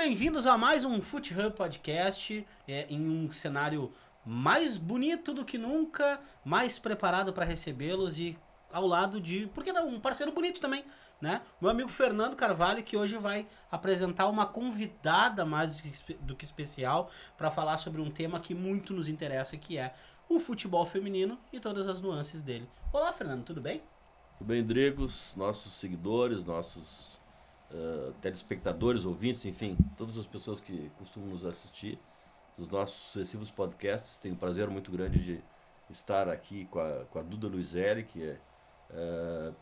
bem-vindos a mais um Foot Hub Podcast, em um cenário mais bonito do que nunca, mais preparado para recebê-los e ao lado de, por que não, um parceiro bonito também, né? Meu amigo Fernando Carvalho, que hoje vai apresentar uma convidada mais do que especial para falar sobre um tema que muito nos interessa, que é o futebol feminino e todas as nuances dele. Olá, Fernando, tudo bem? Tudo bem, Drigos, nossos seguidores, nossos telespectadores, ouvintes, enfim, todas as pessoas que costumam nos assistir, os nossos sucessivos podcasts. Tenho um prazer muito grande de estar aqui com a Duda Luizelli, que é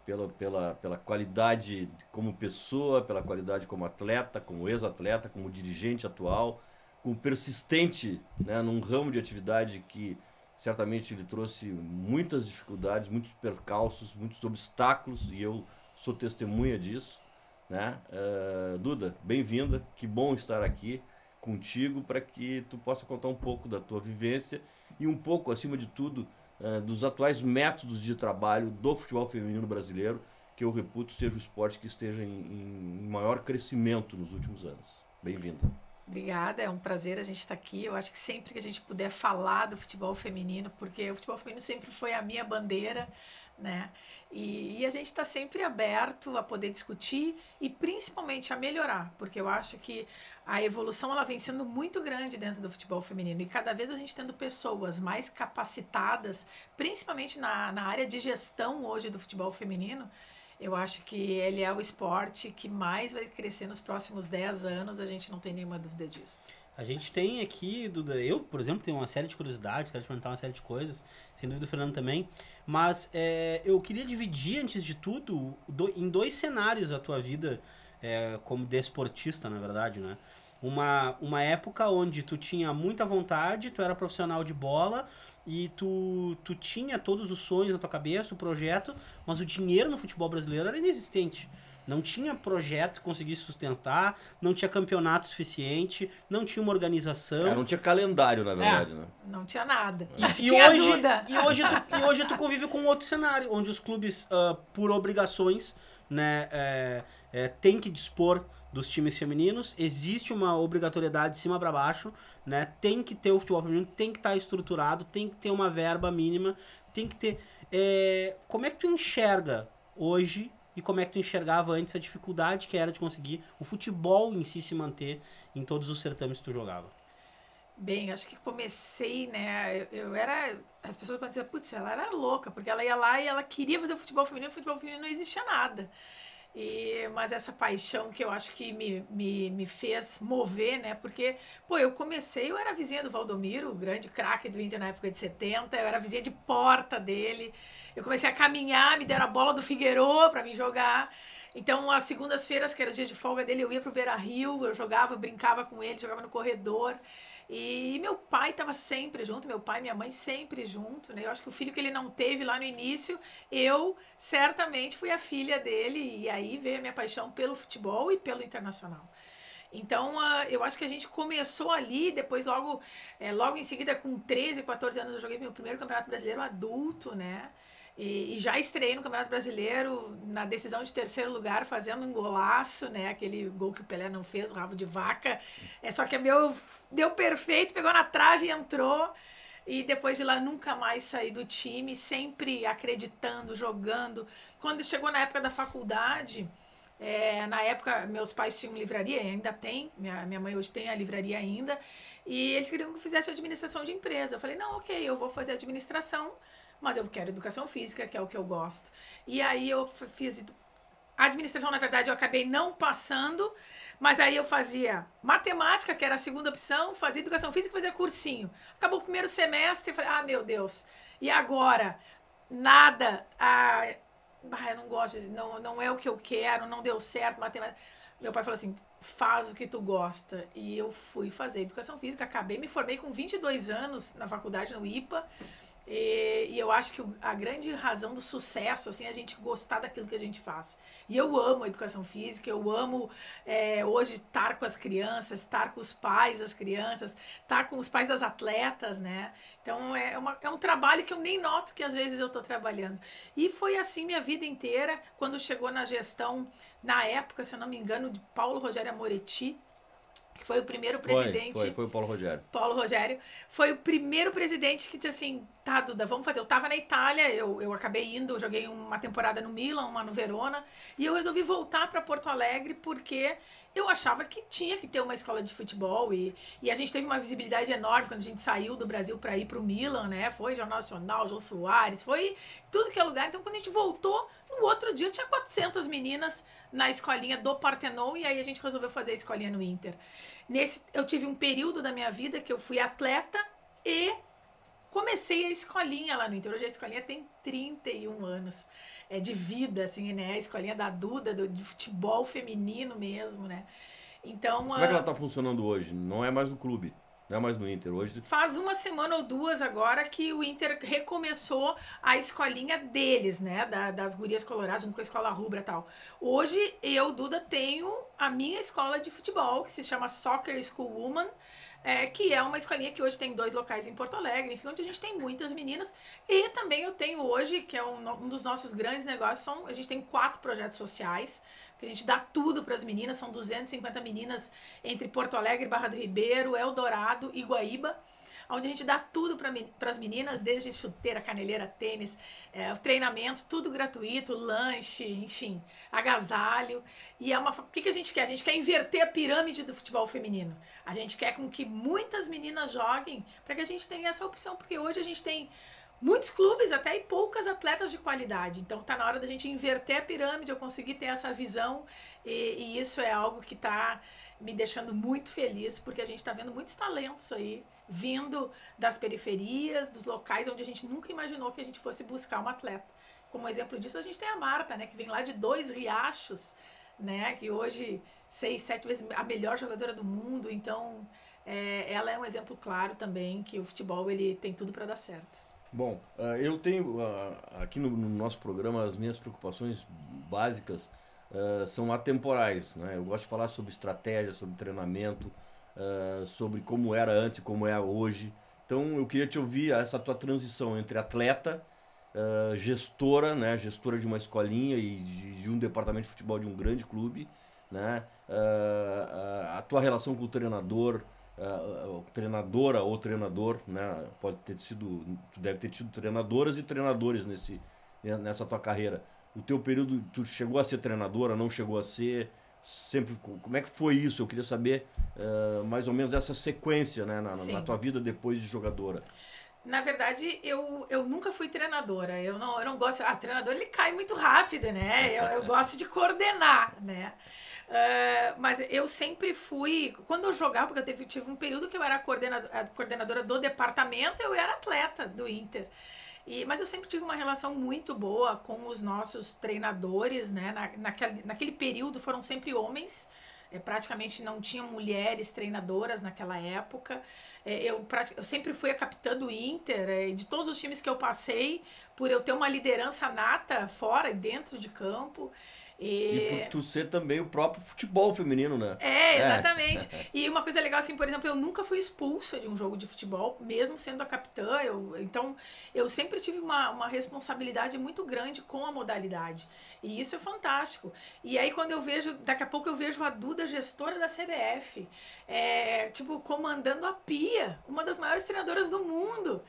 pela qualidade como pessoa, pela qualidade como atleta, como ex-atleta, como dirigente atual, como persistente, né, num ramo de atividade que certamente lhe trouxe muitas dificuldades, muitos percalços, muitos obstáculos, e eu sou testemunha disso, né? Duda, bem-vinda, que bom estar aqui contigo para que tu possa contar um pouco da tua vivência e um pouco, acima de tudo, dos atuais métodos de trabalho do futebol feminino brasileiro, que eu reputo seja o esporte que esteja em maior crescimento nos últimos anos. Bem-vinda. Obrigada, é um prazer a gente estar aqui. Eu acho que sempre que a gente puder falar do futebol feminino, porque o futebol feminino sempre foi a minha bandeira, né? E a gente está sempre aberto a poder discutir e principalmente a melhorar, porque eu acho que a evolução ela vem sendo muito grande dentro do futebol feminino e cada vez a gente tendo pessoas mais capacitadas, principalmente na área de gestão hoje do futebol feminino. Eu acho que ele é o esporte que mais vai crescer nos próximos 10 anos, a gente não tem nenhuma dúvida disso. A gente tem aqui, Duda, eu, por exemplo, tenho uma série de curiosidades, quero te perguntar uma série de coisas, sem dúvida o Fernando também, mas eu queria dividir, antes de tudo, em dois cenários a tua vida como desportista, na verdade, né? Uma época onde tu tinha muita vontade, tu era profissional de bola e tu tinha todos os sonhos na tua cabeça, o projeto, mas o dinheiro no futebol brasileiro era inexistente. Não tinha projeto que conseguisse sustentar, não tinha campeonato suficiente, não tinha uma organização. Não tinha calendário, na verdade, né? Não tinha nada. E hoje tu convive com outro cenário, onde os clubes, por obrigações, né, tem que dispor dos times femininos, existe uma obrigatoriedade de cima para baixo, né? Tem que ter o futebol feminino, tem que estar estruturado, tem que ter uma verba mínima, tem que ter... como é que tu enxerga hoje e como é que tu enxergava antes a dificuldade que era de conseguir o futebol em si se manter em todos os certames que tu jogava? Bem, acho que comecei, né, as pessoas podem dizer, putz, ela era louca, porque ela ia lá e ela queria fazer o futebol feminino não existia nada. Mas essa paixão que eu acho que me fez mover, né? Porque, eu era vizinha do Valdomiro, o grande craque do Inter na época de 70, eu era vizinha de porta dele. Eu comecei a caminhar, me deram a bola do Figueiró para mim jogar. Então, às segundas-feiras, que era o dia de folga dele, eu ia pro Beira-Rio, eu jogava, brincava com ele, jogava no corredor. E meu pai estava sempre junto, meu pai e minha mãe sempre junto, né? Eu acho que o filho que ele não teve lá no início, eu certamente fui a filha dele, e aí veio a minha paixão pelo futebol e pelo internacional. Então, eu acho que a gente começou ali, depois logo em seguida, com 13, 14 anos, eu joguei meu primeiro Campeonato Brasileiro adulto, né? E já estreiei no Campeonato Brasileiro na decisão de terceiro lugar, fazendo um golaço, né? Aquele gol que o Pelé não fez, o rabo de vaca. Só que o meu deu perfeito, pegou na trave e entrou. E depois de lá, nunca mais saí do time, sempre acreditando, jogando. Quando chegou na época da faculdade, na época meus pais tinham livraria, ainda tem, minha mãe hoje tem a livraria ainda, e eles queriam que eu fizesse administração de empresa. Eu falei, não, ok, eu vou fazer administração, mas eu quero educação física, que é o que eu gosto. E aí eu fiz administração, na verdade, eu acabei não passando, mas aí eu fazia matemática, que era a segunda opção, fazia educação física e fazia cursinho. Acabou o primeiro semestre, eu falei, meu Deus, e agora? Nada, eu não gosto, não é o que eu quero, não deu certo, matemática. Meu pai falou assim, faz o que tu gosta. E eu fui fazer educação física, me formei com 22 anos na faculdade, no IPA. E eu acho que a grande razão do sucesso assim, é a gente gostar daquilo que a gente faz. E eu amo a educação física, eu amo hoje estar com as crianças, estar com os pais das crianças, estar com os pais das atletas, né? Então é um trabalho que eu nem noto que às vezes eu estou trabalhando. E foi assim minha vida inteira, quando chegou na gestão, na época, se eu não me engano, de Paulo Rogério Amoretti, que foi o primeiro presidente. Foi o Paulo Rogério. Paulo Rogério. Foi o primeiro presidente que disse assim, tá, Duda, vamos fazer. Eu tava na Itália, eu acabei indo, eu joguei uma temporada no Milan, uma no Verona, e eu resolvi voltar para Porto Alegre porque eu achava que tinha que ter uma escola de futebol e a gente teve uma visibilidade enorme quando a gente saiu do Brasil para ir pro Milan, né? Foi Jornal Nacional, Jô Soares, foi tudo que é lugar. Então, quando a gente voltou, no outro dia tinha 400 meninas na escolinha do Partenon e aí a gente resolveu fazer a escolinha no Inter. Eu tive um período da minha vida que eu fui atleta e comecei a escolinha lá no Inter. Hoje a escolinha tem 31 anos de vida, assim, né? A escolinha da Duda, de futebol feminino mesmo, né? Então... Como é que ela tá funcionando hoje? Não é mais no clube, não é mais no Inter. Hoje... Faz uma semana ou duas agora que o Inter recomeçou a escolinha deles, né? Das gurias coloradas, junto com a escola rubra e tal. Hoje, eu, Duda, tenho a minha escola de futebol, que se chama Soccer School Woman, que é uma escolinha que hoje tem 2 locais em Porto Alegre, enfim, onde a gente tem muitas meninas. E também eu tenho hoje, que é um dos nossos grandes negócios, a gente tem 4 projetos sociais, que a gente dá tudo para as meninas, são 250 meninas entre Porto Alegre, Barra do Ribeiro, Eldorado e Guaíba, onde a gente dá tudo para as meninas, desde chuteira, caneleira, tênis, treinamento, tudo gratuito, lanche, enfim, agasalho. E o que a gente quer? A gente quer inverter a pirâmide do futebol feminino. A gente quer com que muitas meninas joguem para que a gente tenha essa opção, porque hoje a gente tem muitos clubes até e poucas atletas de qualidade. Então tá na hora da gente inverter a pirâmide, eu conseguir ter essa visão e isso é algo que tá me deixando muito feliz, porque a gente tá vendo muitos talentos aí vindo das periferias, dos locais onde a gente nunca imaginou que a gente fosse buscar um atleta. Como exemplo disso, a gente tem a Marta, né, que vem lá de 2 Riachos, né, que hoje 6, 7 vezes a melhor jogadora do mundo. Então, ela é um exemplo claro também que o futebol ele tem tudo para dar certo. Bom, eu tenho aqui no nosso programa as minhas preocupações básicas são atemporais, né? Eu gosto de falar sobre estratégia, sobre treinamento, sobre como era antes e como é hoje. Então eu queria te ouvir essa tua transição entre atleta, gestora, né? Gestora de uma escolinha e de um departamento de futebol de um grande clube, né? A tua relação com o treinador, treinadora ou treinador, né? Pode ter sido, tu deve ter tido treinadoras e treinadores nessa tua carreira. O teu período, tu chegou a ser treinadora, não chegou a ser? Sempre, como é que foi isso? Eu queria saber mais ou menos essa sequência, né, na tua vida depois de jogadora. Na verdade, eu nunca fui treinadora. Eu não gosto... treinador ele cai muito rápido, né? Eu gosto de coordenar, né? Mas eu sempre fui... Quando eu jogava, porque eu tive um período que eu era coordenadora do departamento, eu era atleta do Inter. Mas eu sempre tive uma relação muito boa com os nossos treinadores, né? Naquele período foram sempre homens, praticamente não tinham mulheres treinadoras naquela época. Eu sempre fui a capitã do Inter, de todos os times que eu passei, por eu ter uma liderança nata fora e dentro de campo. E por tu ser também o próprio futebol feminino, né? Exatamente. E uma coisa legal, assim, por exemplo, eu nunca fui expulsa de um jogo de futebol, mesmo sendo a capitã. Então, eu sempre tive uma responsabilidade muito grande com a modalidade. E isso é fantástico. E aí, quando eu vejo, daqui a pouco eu vejo a Duda, gestora da CBF, comandando a Pia, uma das maiores treinadoras do mundo.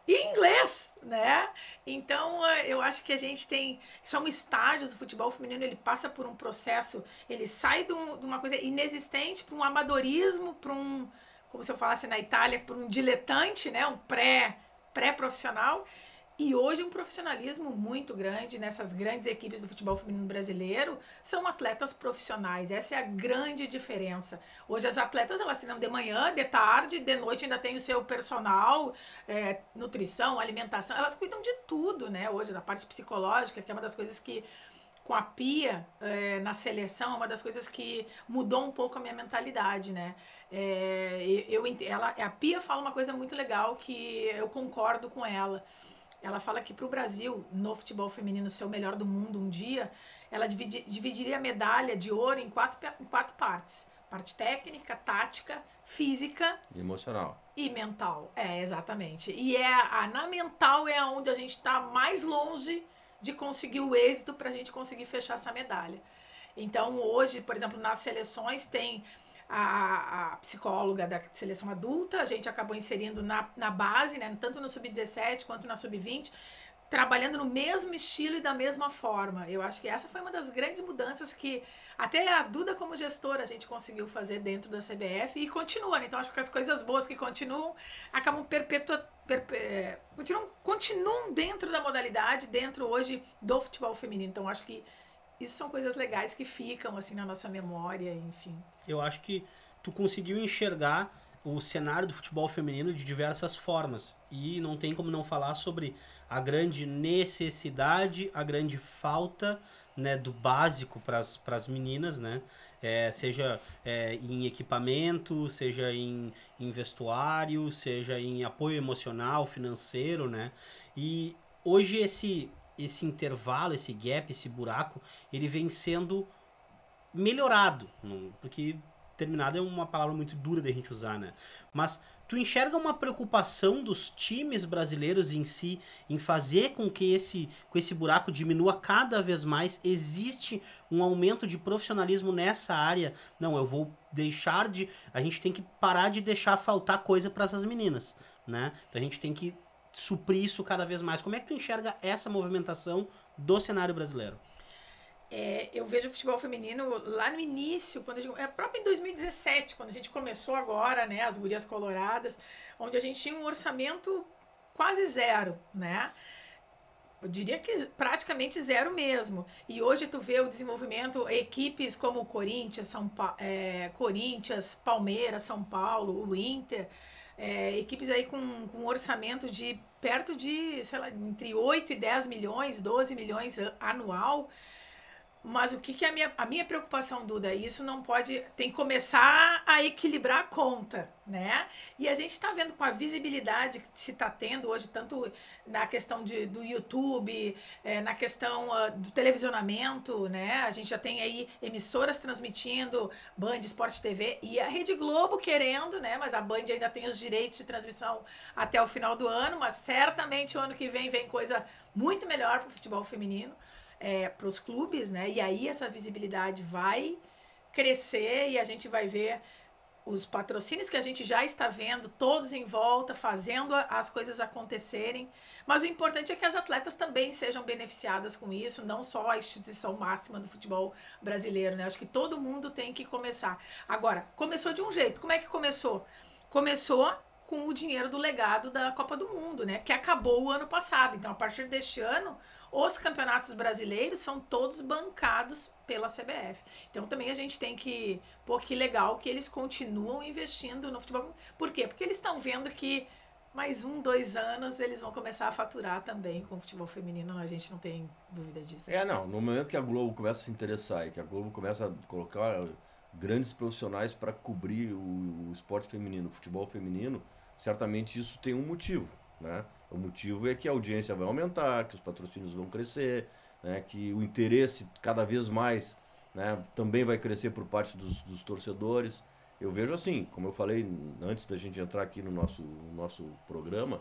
E inglês, né? Então, eu acho que a gente tem... São estágios, o futebol feminino, ele passa por um processo, ele sai de uma coisa inexistente para um amadorismo, para um, como se eu falasse na Itália, para um diletante, né? Um pré-profissional. E hoje um profissionalismo muito grande nessas grandes equipes do futebol feminino brasileiro são atletas profissionais. Essa é a grande diferença. Hoje as atletas elas treinam de manhã, de tarde, de noite ainda tem o seu personal, nutrição, alimentação. Elas cuidam de tudo, né? Hoje da parte psicológica, que é uma das coisas que com a Pia na seleção, é uma das coisas que mudou um pouco a minha mentalidade, né? A Pia fala uma coisa muito legal que eu concordo com ela. Ela fala que para o Brasil, no futebol feminino, ser o melhor do mundo um dia, ela dividiria a medalha de ouro em quatro partes. Parte técnica, tática, física... Emocional. E mental. Exatamente. E na mental é onde a gente está mais longe de conseguir o êxito para a gente conseguir fechar essa medalha. Então, hoje, por exemplo, nas seleções tem a psicóloga da seleção adulta, a gente acabou inserindo na base, né, tanto no sub-17 quanto na sub-20, trabalhando no mesmo estilo e da mesma forma. Eu acho que essa foi uma das grandes mudanças que até a Duda como gestora a gente conseguiu fazer dentro da CBF e continua, né? Então acho que as coisas boas que continuam acabam continuam dentro da modalidade, dentro hoje do futebol feminino. Então acho que isso são coisas legais que ficam assim na nossa memória, enfim. Eu acho que tu conseguiu enxergar o cenário do futebol feminino de diversas formas. E não tem como não falar sobre a grande necessidade, a grande falta, né, do básico para as meninas, né? Seja em equipamento, seja em vestuário, seja em apoio emocional, financeiro, né? E hoje esse intervalo, esse gap, esse buraco, ele vem sendo melhorado, porque terminado é uma palavra muito dura da gente usar, né? Mas tu enxerga uma preocupação dos times brasileiros em si, em fazer com que esse buraco diminua cada vez mais? Existe um aumento de profissionalismo nessa área? Não, eu vou deixar de... A gente tem que parar de deixar faltar coisa para essas meninas, né? Então a gente tem que suprir isso cada vez mais. Como é que tu enxerga essa movimentação do cenário brasileiro? Eu vejo o futebol feminino lá no início, próprio em 2017, quando a gente começou agora, né, as Gurias Coloradas, onde a gente tinha um orçamento quase zero, né? Eu diria que praticamente zero mesmo. E hoje tu vê o desenvolvimento, equipes como o Corinthians, Palmeiras, São Paulo, o Inter, equipes aí com um orçamento de perto de, sei lá, entre 8 e 10 milhões, 12 milhões anual. Mas o que é a minha preocupação, Duda? Isso não pode... Tem que começar a equilibrar a conta, né? E a gente está vendo com a visibilidade que se está tendo hoje, tanto na questão do YouTube, na questão do televisionamento, né? A gente já tem aí emissoras transmitindo, Band, Sport TV e a Rede Globo querendo, né? Mas a Band ainda tem os direitos de transmissão até o final do ano, mas certamente o ano que vem coisa muito melhor para o futebol feminino. Para os clubes, né? E aí essa visibilidade vai crescer e a gente vai ver os patrocínios que a gente já está vendo, todos em volta, fazendo as coisas acontecerem. Mas o importante é que as atletas também sejam beneficiadas com isso, não só a instituição máxima do futebol brasileiro, né? Acho que todo mundo tem que começar. Agora, começou de um jeito. Como é que começou? Começou com o dinheiro do legado da Copa do Mundo, né? Que acabou o ano passado. Então, a partir deste ano, os campeonatos brasileiros são todos bancados pela CBF. Então também a gente tem que... Pô, que legal que eles continuam investindo no futebol. Por quê? Porque eles estão vendo que mais 1, 2 anos eles vão começar a faturar também com o futebol feminino. A gente não tem dúvida disso. Não. No momento que a Globo começa a se interessar e que a Globo começa a colocar grandes profissionais para cobrir o esporte feminino, o futebol feminino, certamente isso tem um motivo, né? O motivo é que a audiência vai aumentar, que os patrocínios vão crescer, né, que o interesse cada vez mais, né, também vai crescer por parte dos torcedores. Eu vejo assim, como eu falei antes da gente entrar aqui no nosso programa,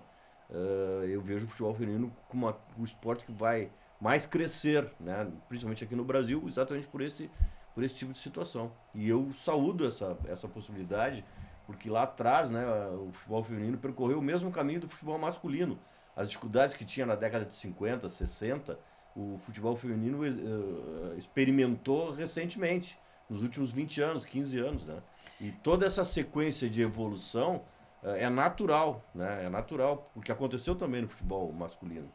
eu vejo o futebol feminino como o esporte que vai mais crescer, né, principalmente aqui no Brasil, exatamente por esse tipo de situação. E eu saúdo essa possibilidade, porque lá atrás, né, o futebol feminino percorreu o mesmo caminho do futebol masculino. As dificuldades que tinha na década de 50, 60, o futebol feminino experimentou recentemente, nos últimos 20 anos, 15 anos, né? E toda essa sequência de evolução é natural, né? É natural, porque aconteceu também no futebol masculino.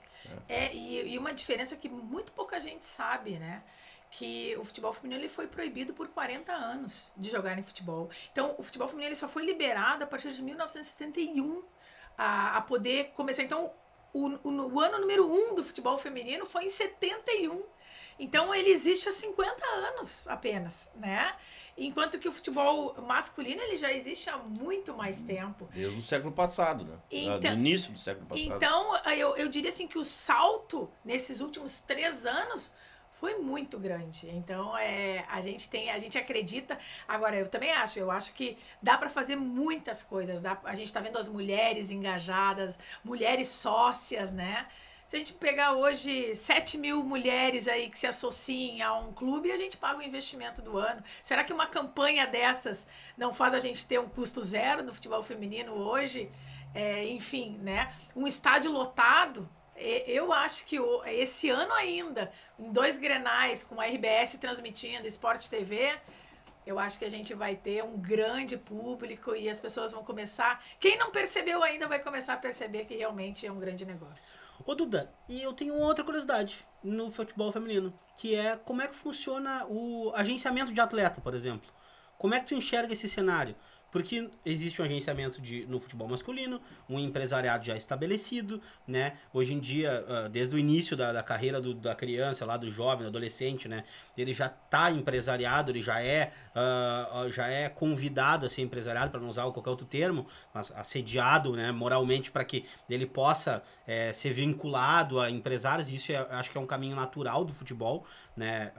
Né? E uma diferença que muito pouca gente sabe, né? Que o futebol feminino ele foi proibido por 40 anos de jogar em futebol. Então, o futebol feminino ele só foi liberado a partir de 1971 a poder começar. Então, o ano número 1 do futebol feminino foi em 71. Então, ele existe há 50 anos apenas, né? Enquanto que o futebol masculino ele já existe há muito mais tempo. Desde o século passado, né? Então, do início do século passado. Então, eu diria assim que o salto nesses últimos 3 anos foi muito grande. Então, a gente acredita. Agora, eu acho que dá para fazer muitas coisas. A gente está vendo as mulheres engajadas, mulheres sócias, né? Se a gente pegar hoje 7 mil mulheres aí que se associem a um clube, a gente paga o investimento do ano. Será que uma campanha dessas não faz a gente ter um custo zero no futebol feminino hoje? Enfim, né? Um estádio lotado, eu acho que esse ano ainda, em 2 Grenais, com a RBS transmitindo, Sport TV, eu acho que a gente vai ter um grande público e as pessoas vão começar... Quem não percebeu ainda vai começar a perceber que realmente é um grande negócio. Ô, Duda, e eu tenho outra curiosidade no futebol feminino, que é como é que funciona o agenciamento de atleta, por exemplo. Como é que tu enxerga esse cenário? Porque existe um agenciamento no futebol masculino, um empresariado já estabelecido, né? Hoje em dia, desde o início da carreira da criança, lá do jovem, do adolescente, né? Ele já está empresariado, ele já é convidado a ser empresariado, para não usar qualquer outro termo, mas assediado, né, moralmente, para que ele possa ser vinculado a empresários. Isso acho que é um caminho natural do futebol, né?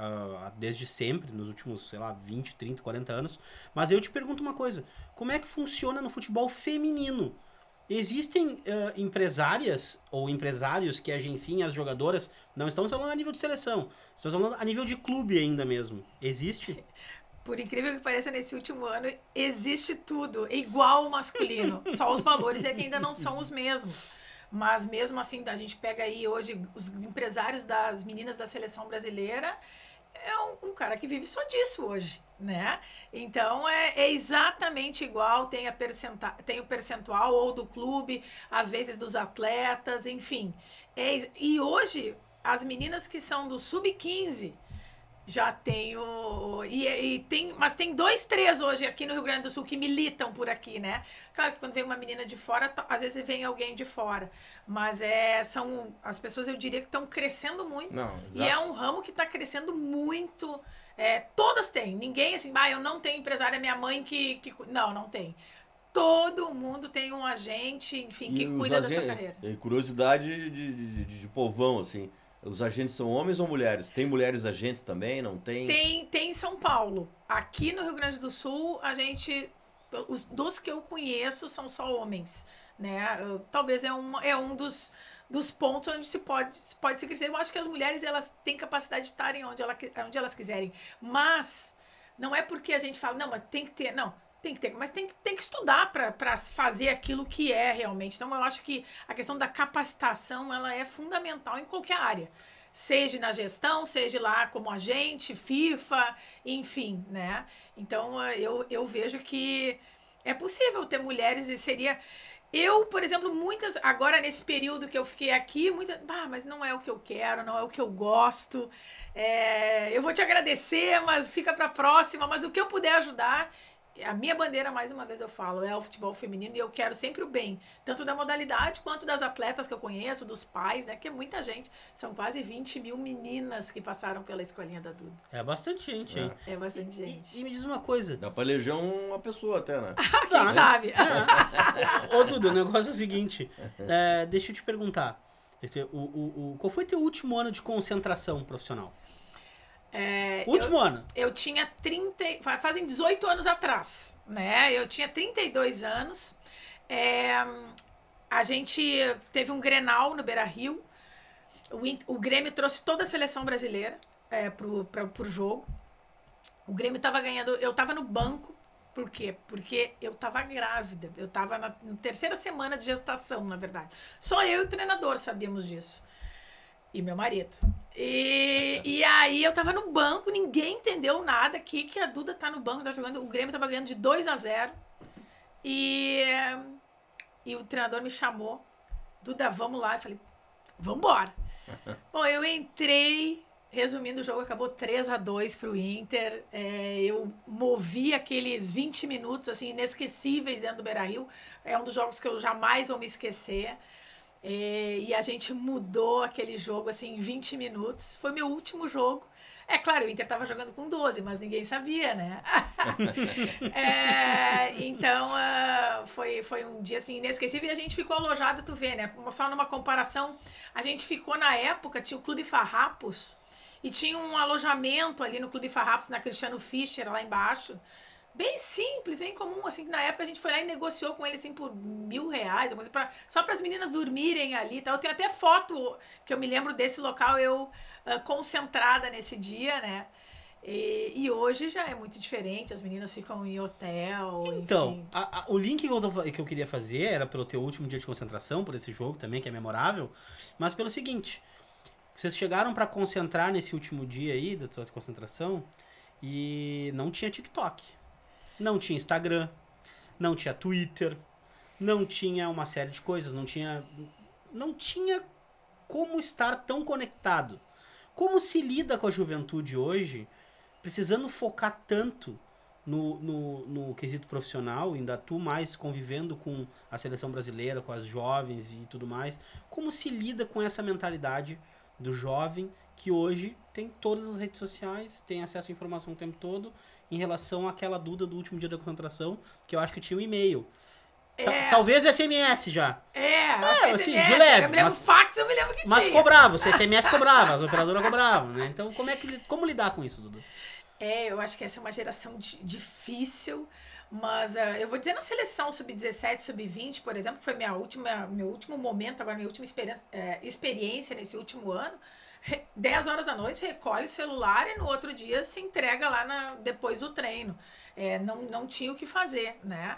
Desde sempre, nos últimos, sei lá, 20, 30, 40 anos. Mas eu te pergunto uma coisa, como é que funciona no futebol feminino? Existem empresárias ou empresários que agenciem as jogadoras? Não estamos falando a nível de seleção, estamos falando a nível de clube ainda mesmo. Existe? Por incrível que pareça, nesse último ano existe tudo, é igual ao masculino. Só os valores é que ainda não são os mesmos. Mas mesmo assim, a gente pega aí hoje os empresários das meninas da seleção brasileira, é um cara que vive só disso hoje, né? Então é exatamente igual, tem o percentual ou do clube, às vezes dos atletas, enfim. E hoje, as meninas que são do sub-15 já tem mas tem 2, 3 hoje aqui no Rio Grande do Sul que militam por aqui, né? Claro que quando vem uma menina de fora, às vezes vem alguém de fora. Mas são as pessoas, eu diria, que estão crescendo muito. Não, e é um ramo que está crescendo muito. Todas têm. Ninguém assim, eu não tenho empresária, minha mãe que... Não tem. Todo mundo tem um agente, enfim, que cuida da sua carreira. Curiosidade de povão, assim. Os agentes são homens ou mulheres? Tem mulheres agentes também? Não tem? Tem em São Paulo. Aqui no Rio Grande do Sul, a gente... dos que eu conheço, são só homens, né? Talvez é um dos pontos onde se pode se crescer. Eu acho que as mulheres, elas têm capacidade de estarem onde elas quiserem. Mas não é porque a gente fala, não, mas tem que ter... Não, tem que ter, mas tem que estudar para fazer aquilo que é realmente. Então, eu acho que a questão da capacitação, ela é fundamental em qualquer área. Seja na gestão, seja lá como agente, FIFA, enfim, né? Então, eu vejo que é possível ter mulheres e seria... Eu, por exemplo, agora nesse período que eu fiquei aqui, mas não é o que eu quero, não é o que eu gosto. Eu vou te agradecer, mas fica para a próxima. Mas o que eu puder ajudar... A minha bandeira, mais uma vez eu falo, é o futebol feminino e eu quero sempre o bem, tanto da modalidade quanto das atletas que eu conheço, dos pais, né? Que é muita gente. São quase 20 mil meninas que passaram pela escolinha da Duda. É bastante gente, hein? É bastante gente. E me diz uma coisa. Dá pra eleger uma pessoa até, né? Quem sabe? Ô, Duda, o negócio é o seguinte. Deixa eu te perguntar. Qual foi teu último ano de concentração profissional? Último ano. Eu tinha fazem 18 anos atrás, né? Eu tinha 32 anos. A gente teve um Grenal no Beira-Rio. O Grêmio trouxe toda a seleção brasileira pro jogo. O Grêmio tava ganhando. Eu tava no banco. Por quê? Porque eu tava grávida. Eu tava na 3ª semana de gestação, na verdade. Só eu e o treinador sabíamos disso. E meu marido. E aí eu tava no banco, ninguém entendeu nada. Que a Duda tá no banco, tá jogando. O Grêmio tava ganhando de 2-0. E o treinador me chamou. Duda, vamos lá. Eu falei, vambora. Bom, eu entrei. Resumindo, o jogo acabou 3-2 pro Inter. Eu movi aqueles 20 minutos assim, inesquecíveis dentro do Beira-Rio. É um dos jogos que eu jamais vou me esquecer. E a gente mudou aquele jogo assim em 20 minutos. Foi meu último jogo. Claro, o Inter estava jogando com 12, mas ninguém sabia, né? Então, foi um dia assim, inesquecível. E a gente ficou alojado, tu vê, né? Só numa comparação, a gente ficou na época, tinha o Clube Farrapos, e tinha um alojamento ali no Clube Farrapos, na Cristiano Fischer, lá embaixo. bem simples, bem comum, assim, que na época a gente foi lá e negociou com ele, assim, por R$1.000, só para as meninas dormirem ali, tá? Eu tenho até foto que eu me lembro desse local, eu concentrada nesse dia, né? E hoje já é muito diferente, as meninas ficam em hotel, Então, enfim. o link que eu queria fazer era pelo teu último dia de concentração, por esse jogo também, que é memorável, mas pelo seguinte, vocês chegaram pra concentrar nesse último dia aí da tua concentração e não tinha TikTok, não tinha Instagram, não tinha Twitter, não tinha uma série de coisas, não tinha como estar tão conectado. Como se lida com a juventude hoje, precisando focar tanto no quesito profissional, ainda tu mais convivendo com a seleção brasileira, com as jovens e tudo mais, como se lida com essa mentalidade do jovem que hoje tem todas as redes sociais, tem acesso à informação o tempo todo, em relação àquela Duda do último dia da concentração, que eu acho que tinha um e-mail. Talvez o SMS já. Acho que assim, SMS, de leve, eu me lembro fax, eu me lembro que mas tinha. cobrava, o SMS cobrava, as operadoras cobravam, né? Então como lidar com isso, Duda? Eu acho que essa é uma geração difícil, mas eu vou dizer na seleção sub-17, sub-20, por exemplo, que foi meu último momento, agora minha última experiência nesse último ano, 10 horas da noite, recolhe o celular e no outro dia se entrega lá depois do treino. Não tinha o que fazer, né?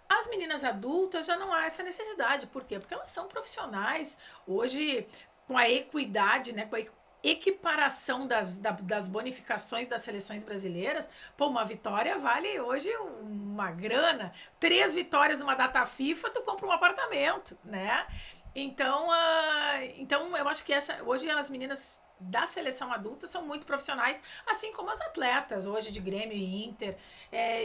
As meninas adultas já não há essa necessidade. Por quê? Porque elas são profissionais. Hoje, com a equidade, né, com a equiparação das bonificações das seleções brasileiras, uma vitória vale hoje uma grana. 3 vitórias numa data FIFA, tu compra um apartamento, né? Então eu acho que hoje as meninas da seleção adulta são muito profissionais, assim como as atletas hoje de Grêmio e Inter.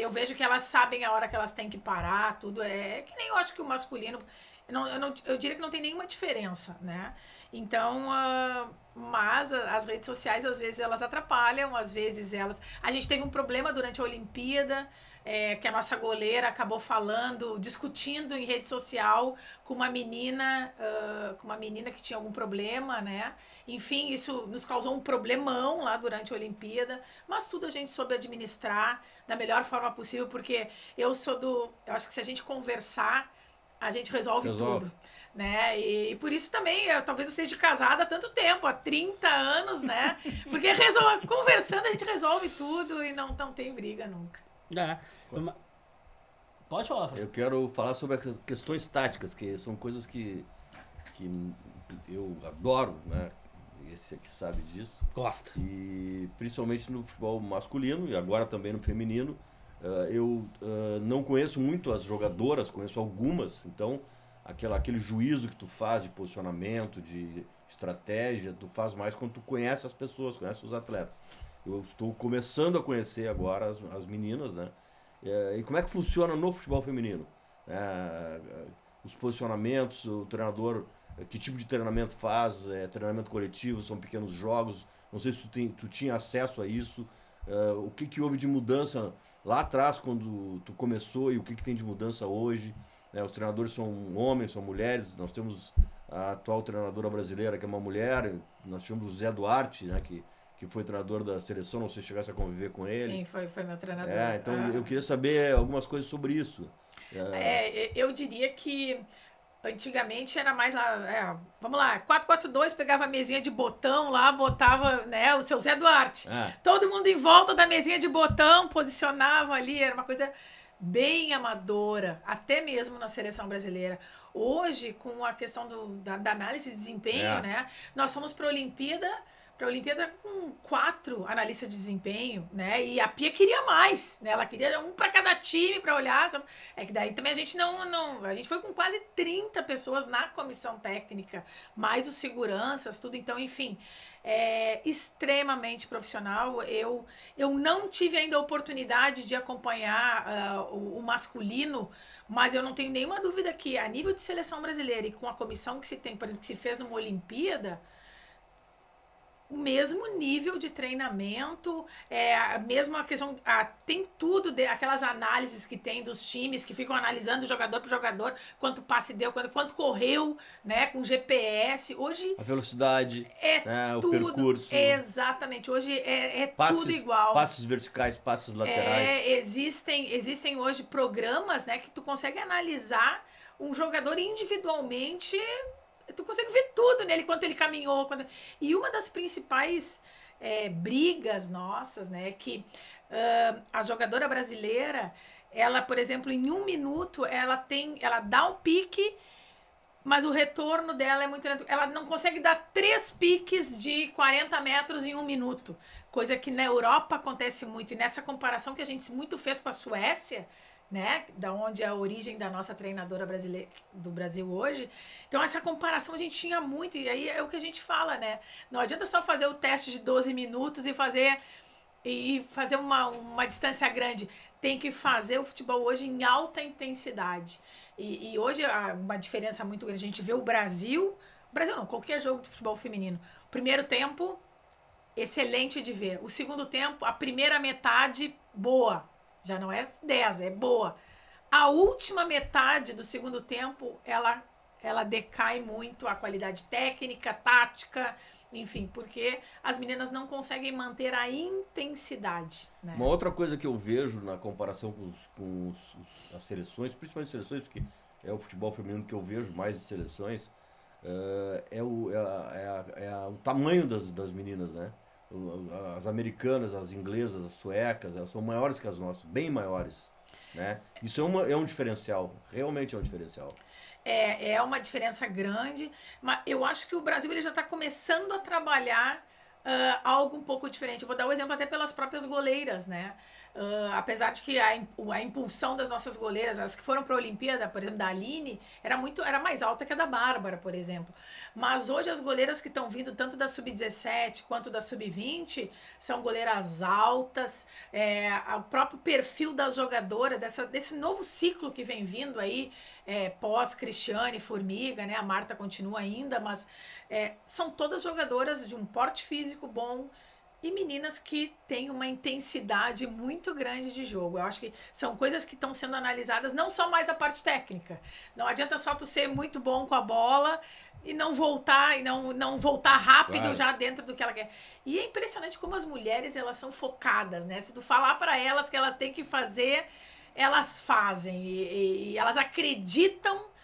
Eu vejo que elas sabem a hora que elas têm que parar, tudo. Que nem eu acho que o masculino, eu diria que não tem nenhuma diferença, né? Então, mas as redes sociais, às vezes, elas atrapalham, às vezes A gente teve um problema durante a Olimpíada, que a nossa goleira acabou discutindo em rede social com uma menina que tinha algum problema, né? Enfim, isso nos causou um problemão lá durante a Olimpíada, mas tudo a gente soube administrar da melhor forma possível, porque eu acho que se a gente conversar, a gente resolve tudo. Né? E por isso também, talvez eu seja casada há tanto tempo, há 30 anos, né? Porque conversando a gente resolve tudo e não tem briga nunca. Pode falar. Eu quero falar sobre as questões táticas, que são coisas que eu adoro, né? Esse aqui sabe disso. Gosta. E principalmente no futebol masculino e agora também no feminino. Eu não conheço muito as jogadoras, conheço algumas, então aquele juízo que tu faz de posicionamento, de estratégia, tu faz mais quando tu conhece as pessoas, conhece os atletas. Eu estou começando a conhecer agora as meninas, né? E como é que funciona no futebol feminino? Os posicionamentos, o treinador, que tipo de treinamento faz? Treinamento coletivo, são pequenos jogos? Não sei se tu tinha acesso a isso. O que houve de mudança lá atrás, quando tu começou, e o que tem de mudança hoje? Os treinadores são homens, são mulheres. Nós temos a atual treinadora brasileira, que é uma mulher. Nós tivemos o Zé Duarte, né, que foi treinador da seleção. Não sei se chegasse a conviver com ele. Sim, foi meu treinador. Então eu queria saber algumas coisas sobre isso. Eu diria que antigamente era mais lá, vamos lá, 4-4-2, pegava a mesinha de botão lá, botava, né, o seu Zé Duarte. Todo mundo em volta da mesinha de botão, posicionava ali, era uma coisa bem amadora, até mesmo na seleção brasileira. Hoje, com a questão da análise de desempenho, né, nós fomos para a Olimpíada com 4 analistas de desempenho, né? E a Pia queria mais, né? Ela queria um para cada time para olhar. Que daí também a gente a gente foi com quase 30 pessoas na comissão técnica, mais os seguranças, tudo. Então, enfim, extremamente profissional. Eu não tive ainda a oportunidade de acompanhar o masculino, mas eu não tenho nenhuma dúvida que a nível de seleção brasileira e com a comissão que se tem, por exemplo, que se fez numa Olimpíada, o mesmo nível de treinamento, a mesma questão, tem tudo, aquelas análises que tem dos times, que ficam analisando jogador por jogador, quanto passe deu, quanto correu, né, com GPS. Hoje a velocidade, né, o percurso. Exatamente, hoje passes, tudo igual. Passos verticais, passos laterais. Existem hoje programas, né, que tu consegue analisar um jogador individualmente. Tu consegue ver tudo nele, quanto ele caminhou. E uma das principais brigas nossas, né, que a jogadora brasileira, ela, por exemplo, em 1 minuto, ela dá um pique, mas o retorno dela é muito lento. Ela não consegue dar 3 piques de 40 metros em 1 minuto. Coisa que na Europa acontece muito. E nessa comparação que a gente muito fez com a Suécia, né, da onde é a origem da nossa treinadora brasileira do Brasil hoje. Então essa comparação a gente tinha muito, e aí é o que a gente fala, né? Não adianta só fazer o teste de 12 minutos e fazer uma distância grande. Tem que fazer o futebol hoje em alta intensidade. E hoje uma diferença muito grande. A gente vê o Brasil não, qualquer jogo de futebol feminino. O primeiro tempo, excelente de ver. O segundo tempo, a primeira metade, boa. Já não é 10, é boa. A última metade do segundo tempo, ela decai muito a qualidade técnica, tática, enfim, porque as meninas não conseguem manter a intensidade. Né? Uma outra coisa que eu vejo na comparação com as seleções, principalmente as seleções, porque é o futebol feminino que eu vejo mais de seleções, é o tamanho das meninas, né? As americanas, as inglesas, as suecas, elas são maiores que as nossas, bem maiores, né? Isso é um diferencial, realmente é um diferencial. É uma diferença grande, mas eu acho que o Brasil ele já está começando a trabalhar algo um pouco diferente. Eu vou dar um exemplo até pelas próprias goleiras, né? Apesar de que a impulsão das nossas goleiras, as que foram para a Olimpíada, por exemplo, da Aline, era mais alta que a da Bárbara, por exemplo. Mas hoje as goleiras que estão vindo, tanto da Sub-17 quanto da Sub-20, são goleiras altas, o próprio perfil das jogadoras, desse novo ciclo que vem vindo aí, pós-Cristiane, Formiga, né? A Marta continua ainda, mas são todas jogadoras de um porte físico bom, e meninas que têm uma intensidade muito grande de jogo. Eu acho que são coisas que estão sendo analisadas, não só mais a parte técnica. Não adianta só tu ser muito bom com a bola e não voltar, não voltar rápido, claro, já dentro do que ela quer. E é impressionante como as mulheres, elas são focadas, né? Se tu falar para elas que elas têm que fazer, elas fazem. E elas acreditam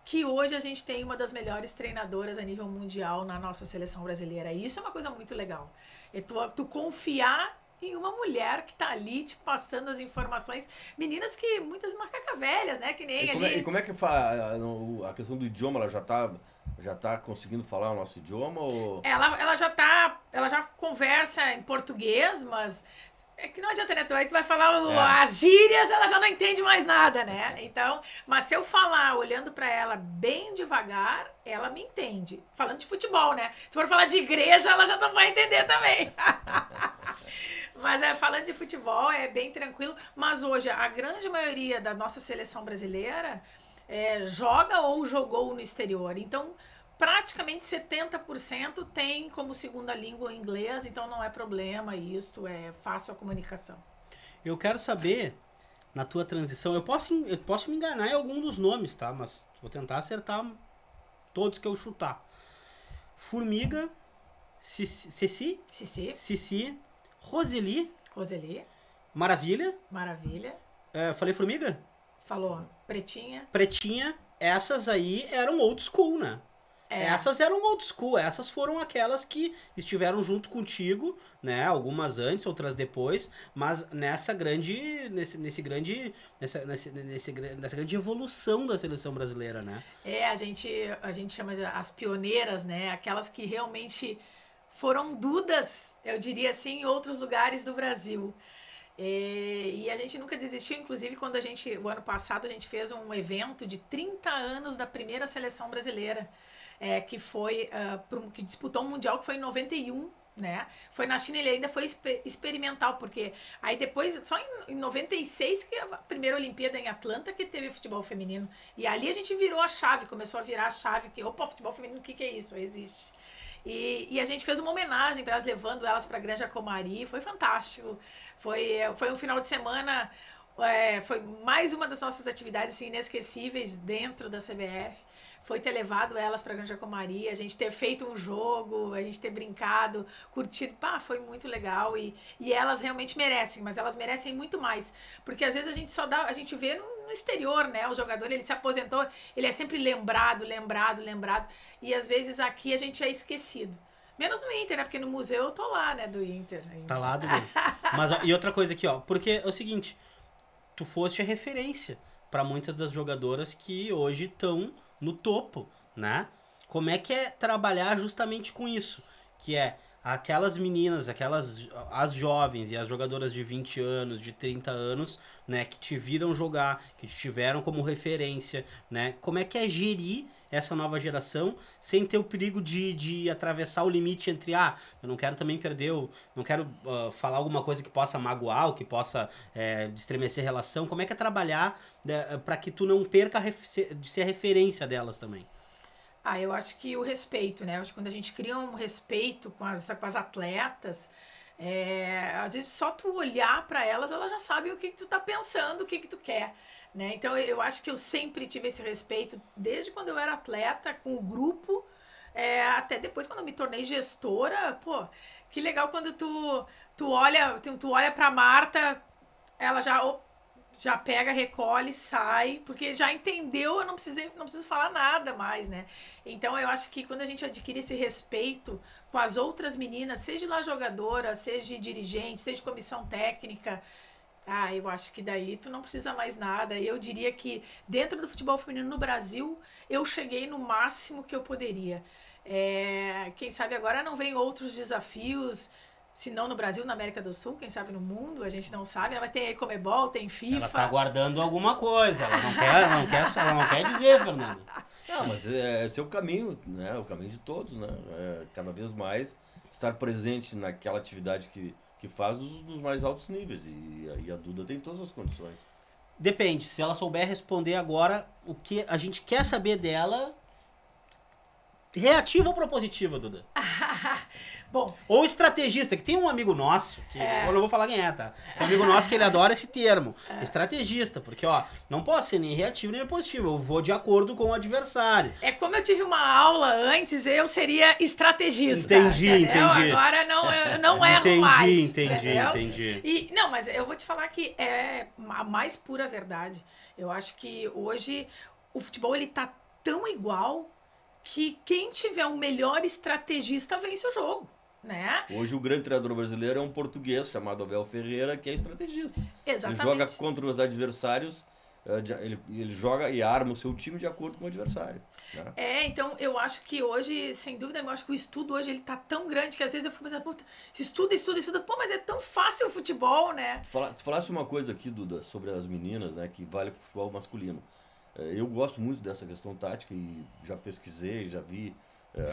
que hoje a gente tem uma das melhores treinadoras a nível mundial na nossa seleção brasileira. E isso é uma coisa muito legal. É tu confiar em uma mulher que tá ali te passando as informações. Meninas que muitas macacas velhas, né? Que nem ali. E como é que a questão do idioma, ela já tá conseguindo falar o nosso idioma? Ou... Ela já conversa em português, mas é que não adianta, né? Aí tu vai falar as gírias, ela já não entende mais nada, né? Então, mas se eu falar olhando pra ela bem devagar, ela me entende. Falando de futebol, né? Se for falar de igreja, ela já não vai entender também. Mas falando de futebol, é bem tranquilo. Mas hoje, a grande maioria da nossa seleção brasileira joga ou jogou no exterior. Então, praticamente 70% tem como segunda língua inglês, então não é problema isso, é fácil a comunicação. Eu quero saber, na tua transição, eu posso me enganar em algum dos nomes, tá? Mas vou tentar acertar todos que eu chutar. Formiga, Ceci, Roseli, Maravilha. Falei Formiga? Falou. Pretinha. Essas aí eram old school, né? Essas eram old school, essas foram aquelas que estiveram junto contigo, né? Algumas antes, outras depois, mas nessa grande evolução da seleção brasileira, né? A gente chama as pioneiras, né? Aquelas que realmente foram dudas, eu diria assim, em outros lugares do Brasil. E a gente nunca desistiu, inclusive quando o ano passado a gente fez um evento de 30 anos da primeira seleção brasileira, que foi que disputou um mundial, que foi em 91, né? Foi na China, ele ainda foi experimental, porque aí depois, só em 96, que a primeira Olimpíada em Atlanta, que teve futebol feminino. E ali a gente virou a chave, começou a virar a chave, que, futebol feminino, o que é isso? Existe. E a gente fez uma homenagem para elas, levando elas para a Granja Comari. Foi fantástico. Foi um final de semana, foi mais uma das nossas atividades assim, inesquecíveis dentro da CBF. Foi ter levado elas para a Granja Comari, a gente ter feito um jogo, a gente ter brincado, curtido. Pá, foi muito legal e elas realmente merecem, mas elas merecem muito mais. Porque às vezes a gente vê no exterior, né? O jogador, ele se aposentou, ele é sempre lembrado. E às vezes aqui a gente é esquecido. Menos no Inter, né? Porque no museu eu tô lá, né? Do Inter. Tá lá, Dudu. Mas, ó, e outra coisa aqui, ó. Porque é o seguinte, tu foste a referência para muitas das jogadoras que hoje estão no topo, né? Como é que é trabalhar justamente com isso? Que é aquelas meninas, as jovens e as jogadoras de 20 anos, de 30 anos, né? Que te viram jogar, que te tiveram como referência, né? Como é que é gerir essa nova geração sem ter o perigo de atravessar o limite entre, eu não quero também perder, não quero falar alguma coisa que possa magoar, ou que possa estremecer relação. Como é que é trabalhar para que tu não perca de ser referência delas também? Eu acho que o respeito, né? Eu acho que quando a gente cria um respeito com as atletas, às vezes só tu olhar para elas, elas já sabem o que tu tá pensando, o que tu quer. Né? Então eu acho que eu sempre tive esse respeito desde quando eu era atleta, com o grupo, até depois quando eu me tornei gestora. Pô, que legal quando tu olha pra Marta, ela já pega, recolhe, sai, porque já entendeu, eu não preciso falar nada mais, né? Então eu acho que quando a gente adquire esse respeito com as outras meninas, seja lá jogadora, seja dirigente, seja comissão técnica, eu acho que daí tu não precisa mais nada. Eu diria que dentro do futebol feminino no Brasil, eu cheguei no máximo que eu poderia. Quem sabe agora não vem outros desafios, se não no Brasil, na América do Sul, quem sabe no mundo, a gente não sabe, mas tem aí Conmebol, tem FIFA. Ela tá aguardando alguma coisa, ela não quer dizer, Fernanda. Não, mas esse é o caminho, né? O caminho de todos, né? Cada vez mais estar presente naquela atividade que faz dos mais altos níveis. E a Duda tem todas as condições. Depende. Se ela souber responder agora o que a gente quer saber dela, reativa ou propositiva, Duda? Bom. Ou estrategista, que tem um amigo nosso, que eu não vou falar quem é, tá? Tem um amigo nosso que ele adora esse termo. Estrategista, porque, não posso ser nem reativo nem positivo, eu vou de acordo com o adversário. Como eu tive uma aula antes, eu seria estrategista. Entendi. Agora não erro mais. Entendi. Não, mas eu vou te falar que é a mais pura verdade. Eu acho que hoje o futebol ele tá tão igual que quem tiver um melhor estrategista vence o jogo. Né? Hoje o grande treinador brasileiro é um português chamado Abel Ferreira, que é estrategista. Exatamente. Ele joga contra os adversários, ele joga e arma o seu time de acordo com o adversário. Né? Então eu acho que hoje, sem dúvida, eu acho que o estudo hoje ele tá tão grande que às vezes eu fico pensando, puta, estuda, pô, mas é tão fácil o futebol, né? Tu falasse uma coisa aqui, Duda, sobre as meninas, né, que vale pro futebol masculino. Eu gosto muito dessa questão tática e já pesquisei, já vi,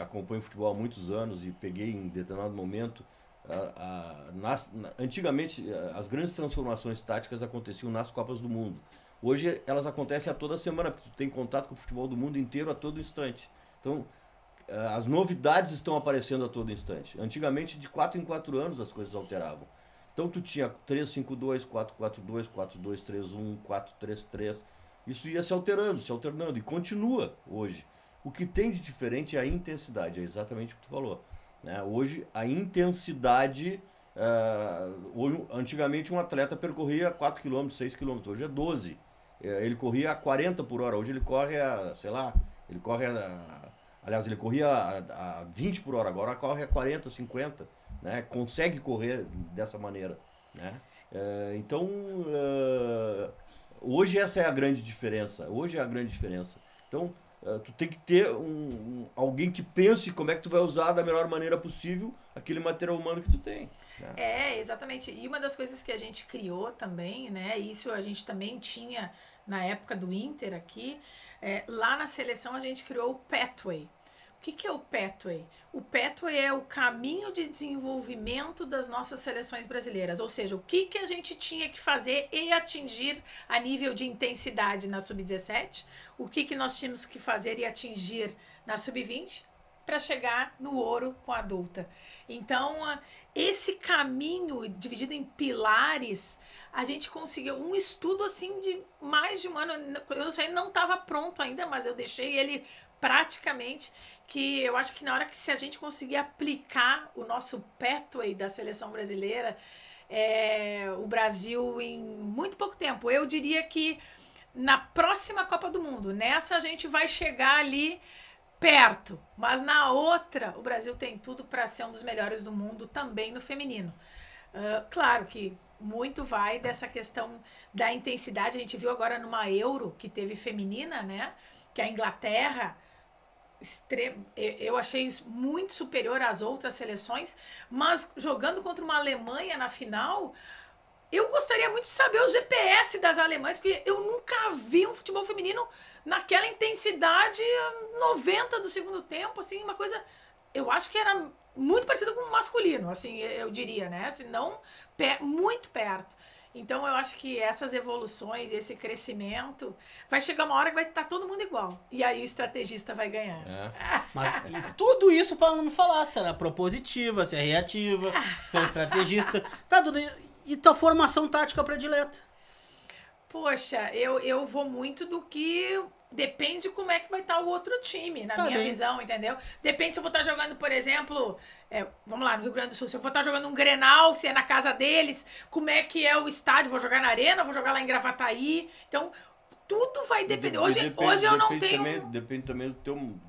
acompanho futebol há muitos anos e peguei em determinado momento. Antigamente, as grandes transformações táticas aconteciam nas Copas do Mundo. Hoje elas acontecem a toda semana, porque tu tem contato com o futebol do mundo inteiro a todo instante. Então, as novidades estão aparecendo a todo instante. Antigamente, de 4 em 4 anos as coisas alteravam. Então tu tinha 3-5-2, 4-4-2, 4-2-3-1, 4-3-3... Isso ia se alternando e continua hoje. O que tem de diferente é a intensidade, é exatamente o que tu falou. Né? Hoje, a intensidade... antigamente um atleta percorria 4 km, 6 km, hoje é 12. Ele corria a 40 por hora, hoje ele corre a, aliás, ele corria a 20 por hora, agora corre a 40, 50. Né? Consegue correr dessa maneira. Né? Então... Hoje essa é a grande diferença. Então, tu tem que ter alguém que pense como é que tu vai usar da melhor maneira possível aquele material humano que tu tem. Né? Exatamente. E uma das coisas que a gente criou também, né? Isso a gente também tinha na época do Inter aqui. Lá na seleção a gente criou o Pathway. O que é o Pathway? O Pathway é o caminho de desenvolvimento das nossas seleções brasileiras, ou seja, o que a gente tinha que fazer e atingir a nível de intensidade na Sub-17, o que nós tínhamos que fazer e atingir na Sub-20 para chegar no ouro com a adulta. Então, esse caminho dividido em pilares, a gente conseguiu um estudo assim de mais de um ano. Eu não estava pronto ainda, mas eu deixei ele praticamente, que eu acho que na hora que se a gente conseguir aplicar o nosso pathway da seleção brasileira, o Brasil em muito pouco tempo, eu diria que na próxima Copa do Mundo, nessa a gente vai chegar ali perto, mas na outra o Brasil tem tudo para ser um dos melhores do mundo também no feminino. Claro que muito vai dessa questão da intensidade. A gente viu agora numa Euro que teve feminina, né? Que a Inglaterra, eu achei muito superior às outras seleções, mas jogando contra uma Alemanha na final, eu gostaria muito de saber o GPS das alemãs, porque eu nunca vi um futebol feminino naquela intensidade 90 do segundo tempo, assim, uma coisa, eu acho que era muito parecido com o masculino, assim, eu diria, né? Se não, muito perto. Então, eu acho que essas evoluções, esse crescimento, vai chegar uma hora que vai estar todo mundo igual. E aí o estrategista vai ganhar. Mas tudo isso para não falar se era propositiva, se é reativa, se é estrategista. Tá tudo. E tua formação tática predileta? Poxa, eu vou muito do que... Depende como é que vai estar o outro time, na minha visão, entendeu? Depende se eu vou estar jogando, por exemplo, vamos lá, no Rio Grande do Sul, se eu vou estar jogando um Grenal, se é na casa deles, como é que é o estádio, vou jogar na Arena, vou jogar lá em Gravataí, então... Tudo vai depender. Hoje eu não tenho... Depende também do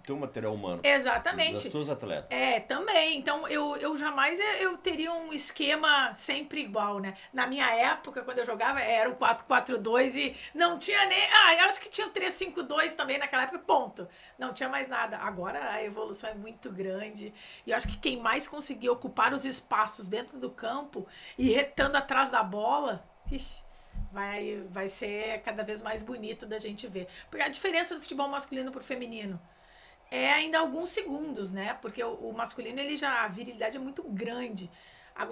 teu material humano. Exatamente. Das tuas atletas. Também. Então, eu jamais eu teria um esquema sempre igual, né? Na minha época, quando eu jogava, era o 4-4-2 e não tinha nem... eu acho que tinha o 3-5-2 também naquela época, ponto. Não tinha mais nada. Agora a evolução é muito grande. E eu acho que quem mais conseguir ocupar os espaços dentro do campo e retando atrás da bola... Ixi, vai ser cada vez mais bonito da gente ver. Porque a diferença do futebol masculino pro feminino é ainda alguns segundos, né? Porque o masculino, a virilidade é muito grande.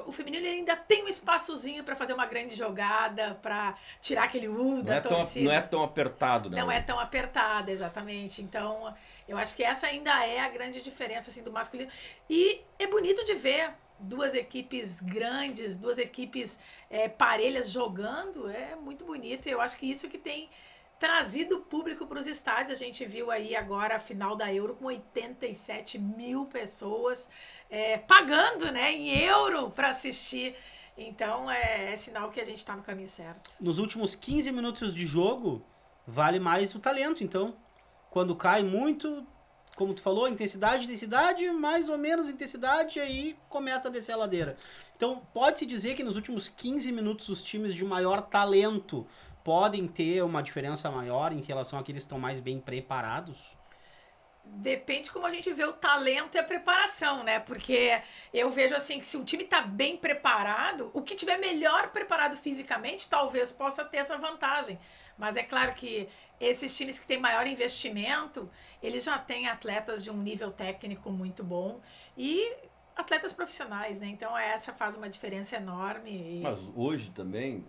O feminino ele ainda tem um espaçozinho para fazer uma grande jogada, para tirar aquele da torcida. Não é tão apertado, né? Não é tão apertado, exatamente. Então, eu acho que essa ainda é a grande diferença assim, do masculino. E é bonito de ver duas equipes grandes, duas equipes parelhas jogando, é muito bonito. Eu acho que isso que tem trazido público para os estádios. A gente viu aí agora a final da Euro com 87 mil pessoas pagando, né, em euro para assistir. Então é sinal que a gente está no caminho certo. Nos últimos 15 minutos de jogo, vale mais o talento. Então, quando cai muito... Como tu falou, intensidade, mais ou menos intensidade, aí começa a descer a ladeira. Então, pode-se dizer que nos últimos 15 minutos os times de maior talento podem ter uma diferença maior em relação àqueles que estão mais bem preparados? Depende como a gente vê o talento e a preparação, né? Porque eu vejo assim que se o time tá bem preparado, o que tiver melhor preparado fisicamente talvez possa ter essa vantagem. Mas é claro que esses times que têm maior investimento, eles já têm atletas de um nível técnico muito bom e atletas profissionais, né? Então essa faz uma diferença enorme. Mas hoje também,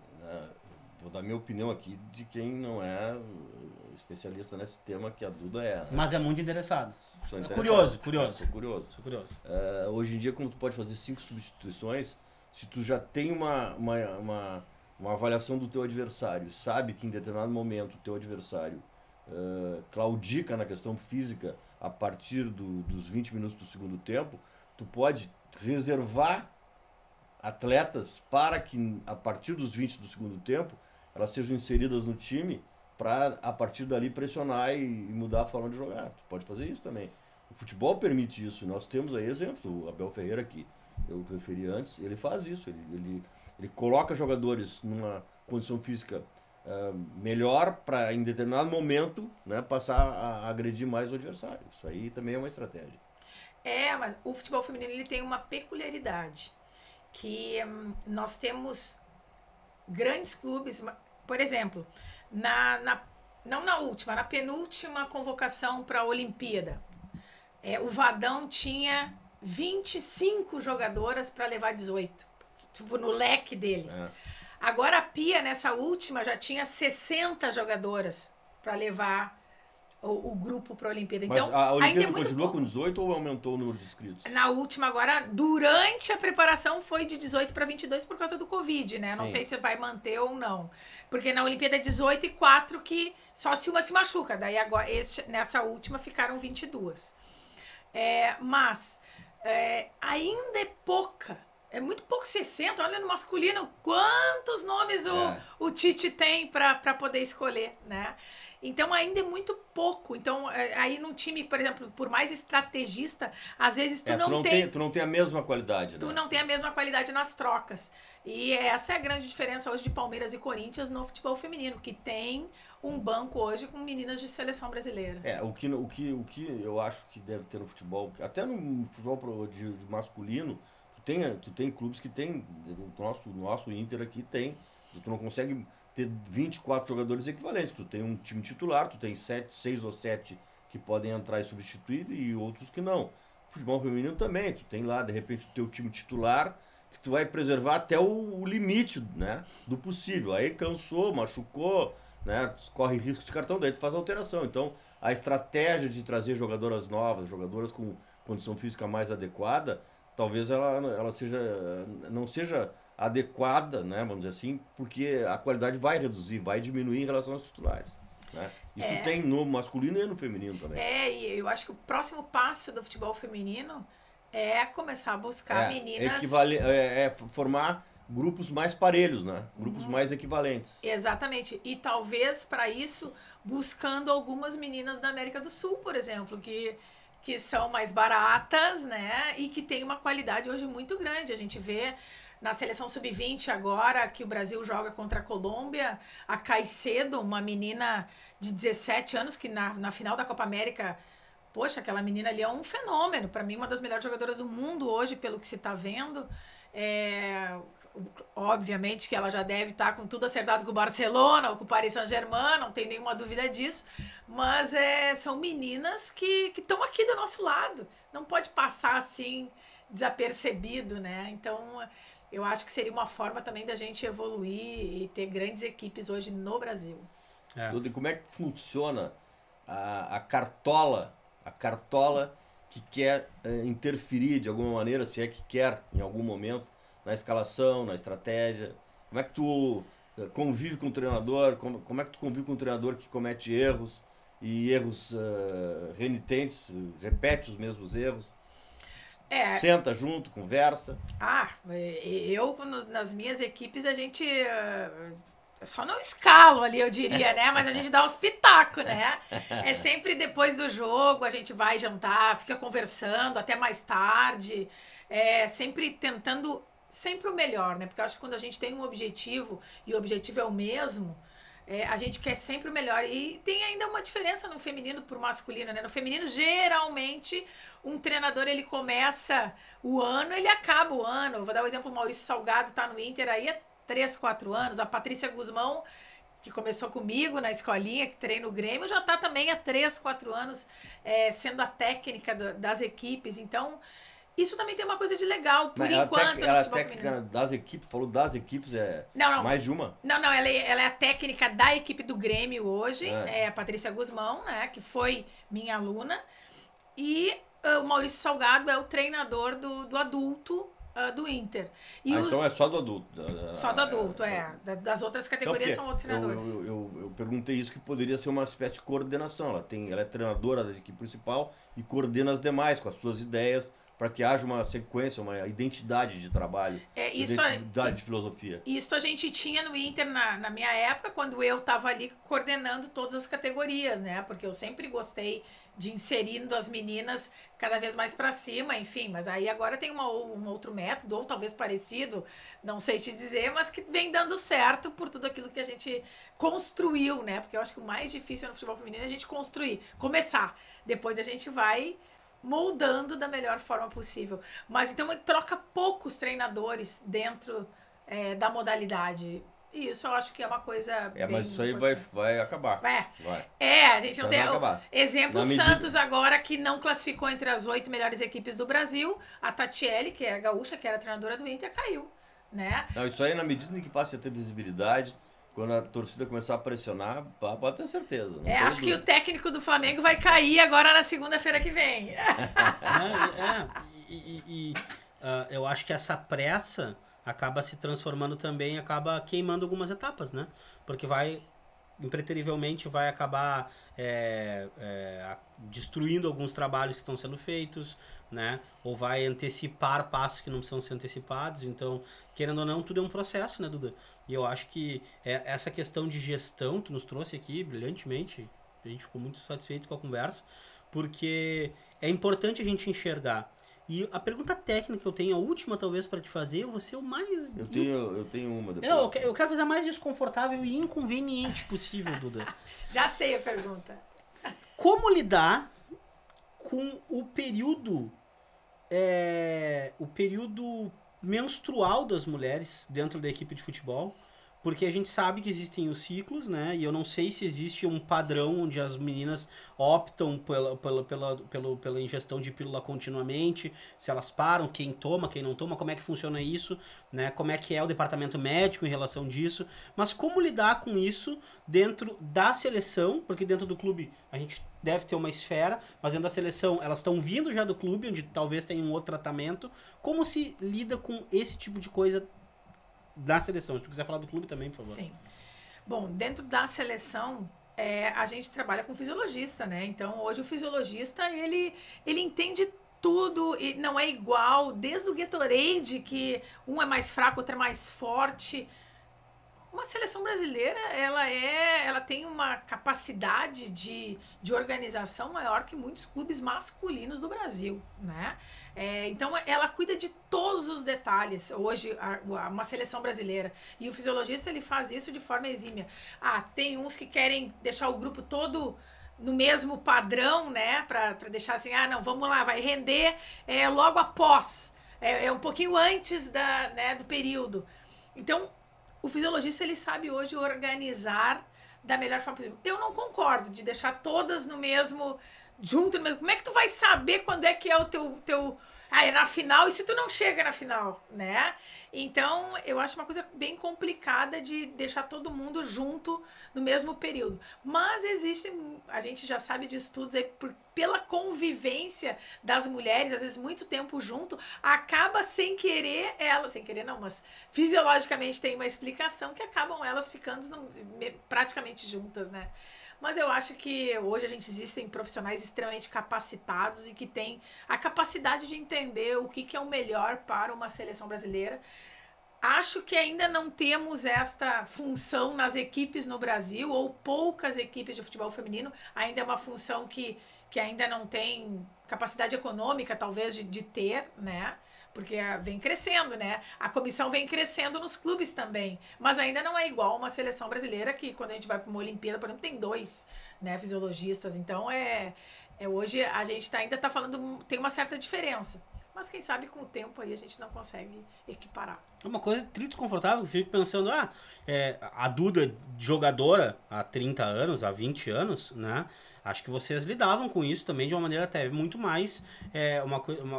vou dar minha opinião aqui de quem não é especialista nesse tema que a Duda é. Né? Mas é muito interessado. Sou interessado. Curioso. Sou curioso. Hoje em dia, como tu pode fazer 5 substituições, se tu já tem uma avaliação do teu adversário, sabe que em determinado momento o teu adversário claudica na questão física a partir dos 20 minutos do segundo tempo, tu pode reservar atletas para que a partir dos 20 do segundo tempo elas sejam inseridas no time para a partir dali pressionar e mudar a forma de jogar. Tu pode fazer isso também. O futebol permite isso. Nós temos aí exemplo, o Abel Ferreira que eu referi antes, ele faz isso, ele coloca jogadores numa condição física melhor para, em determinado momento, né, passar a agredir mais o adversário. Isso aí também é uma estratégia. Mas o futebol feminino ele tem uma peculiaridade, que nós temos grandes clubes, por exemplo, não na última, na penúltima convocação para a Olimpíada, o Vadão tinha 25 jogadoras para levar 18, tipo, no leque dele. Agora a Pia, nessa última, já tinha 60 jogadoras para levar o grupo para a Olimpíada. Mas Então, a Olimpíada ainda é continua muito com 18 ou aumentou o número de inscritos? Na última agora, durante a preparação, foi de 18 para 22 por causa do Covid, né? Não Sim. sei se vai manter ou não. Porque na Olimpíada é 18 e 4 que só se uma se machuca. Daí agora, nessa última ficaram 22. Mas ainda é pouca. É muito pouco 60. Olha no masculino quantos nomes o Tite tem para poder escolher, né? Então ainda é muito pouco. Então aí num time, por exemplo, por mais estrategista, às vezes tu não tem a mesma qualidade, tu né? não tem a mesma qualidade nas trocas. E essa é a grande diferença hoje de Palmeiras e Corinthians no futebol feminino, que tem um banco hoje com meninas de seleção brasileira. O que eu acho que deve ter no futebol, até no futebol de masculino, tu tem clubes que tem, o nosso Inter aqui tem, tu não consegue ter 24 jogadores equivalentes, tu tem um time titular, tu tem 6 ou 7 que podem entrar e substituir e outros que não. Futebol feminino também, tu tem lá de repente o teu time titular que tu vai preservar até o limite, né, do possível. Aí cansou, machucou, né, corre risco de cartão, daí tu faz a alteração. Então a estratégia de trazer jogadoras novas, jogadoras com condição física mais adequada, talvez ela não seja adequada, né, vamos dizer assim, porque a qualidade vai reduzir, vai diminuir em relação aos titulares, né? Isso tem no masculino e no feminino também. E eu acho que o próximo passo do futebol feminino é começar a buscar meninas... formar grupos mais parelhos, né? Grupos mais equivalentes. Exatamente. E talvez, para isso, buscando algumas meninas da América do Sul, por exemplo, que são mais baratas, né? E que tem uma qualidade hoje muito grande. A gente vê na seleção sub-20 agora, que o Brasil joga contra a Colômbia, a Caicedo, uma menina de 17 anos, que na final da Copa América, poxa, aquela menina ali é um fenômeno. Para mim, uma das melhores jogadoras do mundo hoje, pelo que se está vendo. Obviamente que ela já deve estar com tudo acertado com o Barcelona ou com o Paris Saint-Germain, não tem nenhuma dúvida disso, mas são meninas que estão aqui do nosso lado, não pode passar assim desapercebido, né? Então eu acho que seria uma forma também da gente evoluir e ter grandes equipes hoje no Brasil. E como é que funciona a cartola que quer interferir de alguma maneira, se é que quer em algum momento, na escalação, na estratégia? Como é que tu convive com o treinador? Como é que tu convive com um treinador que comete erros e erros renitentes, repete os mesmos erros? Senta junto, conversa. Eu nas minhas equipes a gente só não escalo ali, eu diria, né? Mas a gente dá os pitacos, né? É sempre depois do jogo, a gente vai jantar, fica conversando até mais tarde, sempre tentando sempre o melhor, né? Porque eu acho que quando a gente tem um objetivo e o objetivo é o mesmo, a gente quer sempre o melhor. E tem ainda uma diferença no feminino pro masculino, né? No feminino, geralmente, um treinador, ele começa o ano, ele acaba o ano. Eu vou dar o exemplo, o Maurício Salgado tá no Inter aí há 3, 4 anos. A Patrícia Guzmão, que começou comigo na escolinha, que treina o Grêmio, já tá também há 3, 4 anos sendo a técnica das equipes. Então, isso também tem uma coisa de legal, por enquanto, no futebol feminino. Das equipes, falou das equipes, não. Mais de uma? Não, ela é a técnica da equipe do Grêmio hoje, é a Patrícia Guzmão, né, que foi minha aluna, e o Maurício Salgado é o treinador do adulto do Inter. Então é só do adulto. Só do adulto, das outras categorias são outros treinadores. Eu perguntei isso, que poderia ser uma espécie de coordenação. Ela é treinadora da equipe principal e coordena as demais com as suas ideias, para que haja uma sequência, uma identidade de trabalho, identidade de filosofia. Isso a gente tinha no Inter na minha época, quando eu estava ali coordenando todas as categorias, né? Porque eu sempre gostei de inserindo as meninas cada vez mais para cima, enfim. Mas aí agora tem um outro método, ou talvez parecido, não sei te dizer, mas que vem dando certo por tudo aquilo que a gente construiu, né? Porque eu acho que o mais difícil no futebol feminino é a gente construir, começar. Depois a gente vai moldando da melhor forma possível. Mas então troca poucos treinadores dentro da modalidade. E isso eu acho que é uma coisa bem mas isso aí importante. vai acabar. A gente não tem... Exemplo, Santos agora, que não classificou entre as 8 melhores equipes do Brasil. A Tatiele, que é a gaúcha, que era treinadora do Inter, caiu, né? Não, isso aí, na medida em que passa a ter visibilidade, Quando a torcida começar a pressionar, pode ter certeza. Acho que o técnico do Flamengo vai cair agora na segunda-feira que vem. Eu acho que essa pressa acaba se transformando também, acaba queimando algumas etapas, né? Porque impreterivelmente vai acabar destruindo alguns trabalhos que estão sendo feitos, né? Ou vai antecipar passos que não precisam ser antecipados. Então, querendo ou não, tudo é um processo, né, Duda? E eu acho que essa questão de gestão, tu nos trouxe aqui brilhantemente, a gente ficou muito satisfeito com a conversa, porque é importante a gente enxergar. E a pergunta técnica que eu tenho, a última talvez para te fazer, você é o mais... Eu tenho uma depois. Eu quero fazer a mais desconfortável e inconveniente possível, Duda. Já sei a pergunta. Como lidar com o período menstrual das mulheres dentro da equipe de futebol? Porque a gente sabe que existem os ciclos, né? E eu não sei se existe um padrão onde as meninas optam pela ingestão de pílula continuamente, se elas param, quem toma, quem não toma, como é que funciona isso, né? Como é que é o departamento médico em relação disso. Mas como lidar com isso dentro da seleção, porque dentro do clube a gente deve ter uma esfera, mas dentro da seleção elas estão vindo já do clube, onde talvez tenha um outro tratamento. Como se lida com esse tipo de coisa da seleção? Se tu quiser falar do clube também, por favor. Sim. Bom, dentro da seleção, a gente trabalha com fisiologista, né? Então, hoje o fisiologista, ele entende tudo e não é igual, desde o Gatorade, que um é mais fraco, outro é mais forte. Uma seleção brasileira, ela tem uma capacidade de organização maior que muitos clubes masculinos do Brasil, né? Então, ela cuida de todos os detalhes, hoje, uma seleção brasileira. E o fisiologista, ele faz isso de forma exímia. Tem uns que querem deixar o grupo todo no mesmo padrão, né? Pra deixar assim, não, vamos lá, vai render logo após, um pouquinho antes do período. Então, o fisiologista, ele sabe hoje organizar da melhor forma possível. Eu não concordo de deixar todas no mesmo... junto no mesmo... Como é que tu vai saber quando é que é o teu... é na final, e se tu não chega na final, né? Então, eu acho uma coisa bem complicada de deixar todo mundo junto no mesmo período. Mas a gente já sabe de estudos aí, pela convivência das mulheres, às vezes muito tempo junto, acaba sem querer não, mas fisiologicamente tem uma explicação que acabam elas ficando praticamente juntas, né? Mas eu acho que hoje existem profissionais extremamente capacitados e que têm a capacidade de entender o que é o melhor para uma seleção brasileira. Acho que ainda não temos esta função nas equipes no Brasil, ou poucas equipes de futebol feminino. Ainda é uma função que ainda não tem capacidade econômica, talvez, de ter, né? Porque vem crescendo, né? A comissão vem crescendo nos clubes também. Mas ainda não é igual uma seleção brasileira que, quando a gente vai para uma Olimpíada, por exemplo, tem 2, né, fisiologistas. Então, hoje a gente ainda está falando... Tem uma certa diferença. Mas quem sabe com o tempo aí a gente não consegue equiparar. É uma coisa desconfortável. Eu fico pensando, a Duda, jogadora há 30 anos, há 20 anos, né? Acho que vocês lidavam com isso também de uma maneira até muito mais,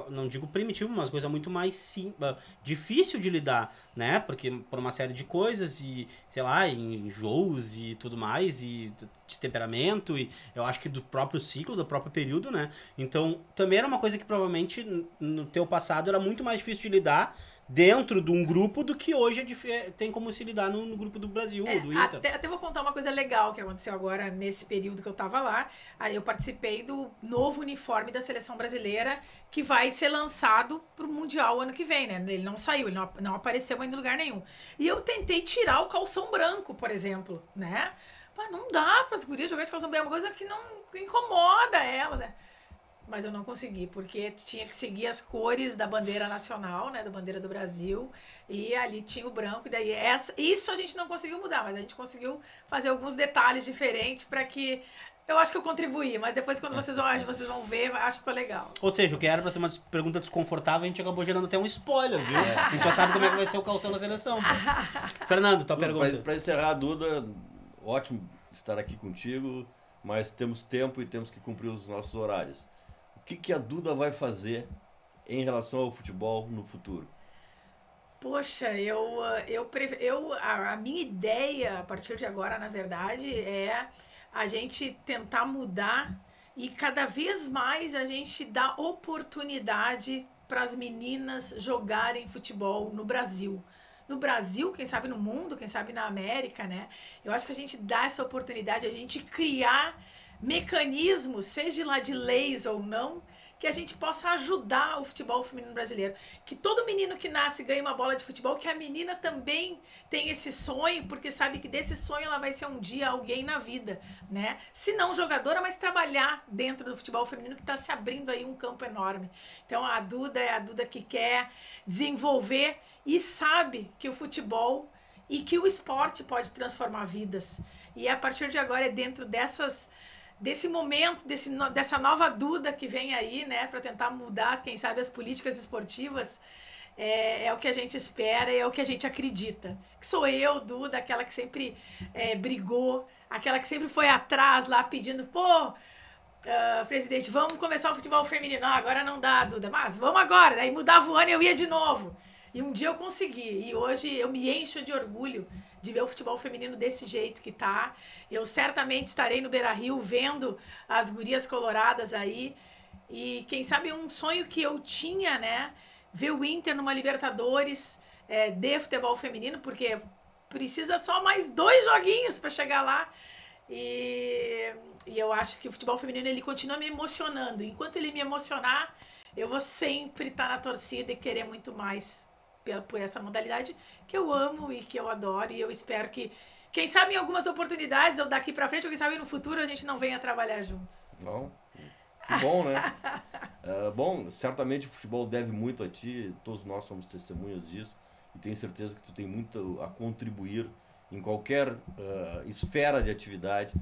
não digo primitiva, mas coisa muito mais difícil de lidar, né? Porque por uma série de coisas e, sei lá, enjoos e tudo mais, e destemperamento, e eu acho que do próprio ciclo, do próprio período, né? Então, também era uma coisa que provavelmente no teu passado era muito mais difícil de lidar dentro de um grupo do que hoje tem como se lidar no grupo do Brasil, do Inter. Até vou contar uma coisa legal que aconteceu agora nesse período que eu tava lá. Aí eu participei do novo uniforme da seleção brasileira que vai ser lançado pro Mundial ano que vem, né? Ele não saiu, ele não apareceu ainda em lugar nenhum. E eu tentei tirar o calção branco, por exemplo, né? Mas não dá para as gurias jogar de calção branco, é uma coisa que não incomoda elas, né? Mas eu não consegui, porque tinha que seguir as cores da bandeira nacional, né, da bandeira do Brasil, e ali tinha o branco, e daí isso a gente não conseguiu mudar, mas a gente conseguiu fazer alguns detalhes diferentes para que... Eu acho que eu contribuí, mas depois quando vocês vão ver, acho que ficou legal. Ou seja, o que era para ser uma pergunta desconfortável, a gente acabou gerando até um spoiler, viu? A gente já sabe como é que vai ser o calção na seleção. Fernando, tua pergunta. Para encerrar, Duda, ótimo estar aqui contigo, mas temos tempo e temos que cumprir os nossos horários. O que a Duda vai fazer em relação ao futebol no futuro? Poxa, a minha ideia a partir de agora, na verdade, é a gente tentar mudar e cada vez mais a gente dar oportunidade para as meninas jogarem futebol no Brasil. No Brasil, quem sabe no mundo, quem sabe na América, né? Eu acho que a gente dá essa oportunidade, a gente criar mecanismos, seja lá de leis ou não, que a gente possa ajudar o futebol feminino brasileiro. Que todo menino que nasce ganhe uma bola de futebol, que a menina também tem esse sonho, porque sabe que desse sonho ela vai ser um dia alguém na vida, né? Se não jogadora, mas trabalhar dentro do futebol feminino, que está se abrindo aí um campo enorme. Então a Duda é a Duda que quer desenvolver e sabe que o futebol e que o esporte pode transformar vidas. E a partir de agora é dentro desse momento, dessa nova Duda que vem aí, né, para tentar mudar, quem sabe, as políticas esportivas, é o que a gente espera e é o que a gente acredita. Que sou eu, Duda, aquela que sempre brigou, aquela que sempre foi atrás lá pedindo, presidente, vamos começar o futebol feminino. Não, agora não dá, Duda, mas vamos agora. Daí mudava o ano e eu ia de novo. E um dia eu consegui. E hoje eu me encho de orgulho de ver o futebol feminino desse jeito que tá. Eu certamente estarei no Beira-Rio vendo as gurias coloradas aí. E quem sabe um sonho que eu tinha, né? Ver o Inter numa Libertadores de futebol feminino, porque precisa só mais 2 joguinhos para chegar lá. E eu acho que o futebol feminino ele continua me emocionando. Enquanto ele me emocionar, eu vou sempre estar na torcida e querer muito mais por essa modalidade que eu amo e que eu adoro. E eu espero que, quem sabe em algumas oportunidades, ou daqui pra frente, ou quem sabe no futuro, a gente não venha trabalhar juntos. Bom, que bom, né? Bom, certamente o futebol deve muito a ti, todos nós somos testemunhas disso, e tenho certeza que tu tem muito a contribuir em qualquer esfera de atividade,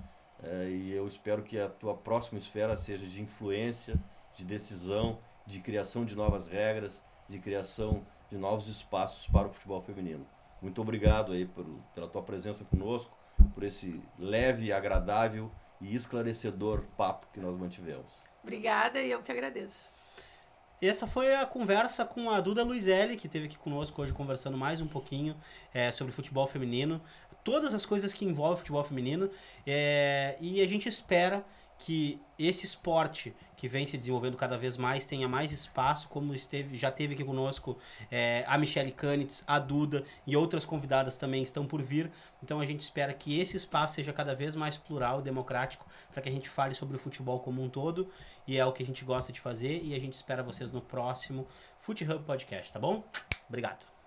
e eu espero que a tua próxima esfera seja de influência, de decisão, de criação de novas regras, de criação de novos espaços para o futebol feminino. Muito obrigado aí pela tua presença conosco, por esse leve, agradável e esclarecedor papo que nós mantivemos. Obrigada e eu que agradeço. Essa foi a conversa com a Duda Luizelli, que esteve aqui conosco hoje conversando mais um pouquinho sobre futebol feminino, todas as coisas que envolvem futebol feminino, e a gente espera que esse esporte que vem se desenvolvendo cada vez mais tenha mais espaço, como já teve aqui conosco a Michele Canitz, a Duda e outras convidadas também estão por vir. Então a gente espera que esse espaço seja cada vez mais plural e democrático para que a gente fale sobre o futebol como um todo, e é o que a gente gosta de fazer, e a gente espera vocês no próximo Fute Hub Podcast, tá bom? Obrigado.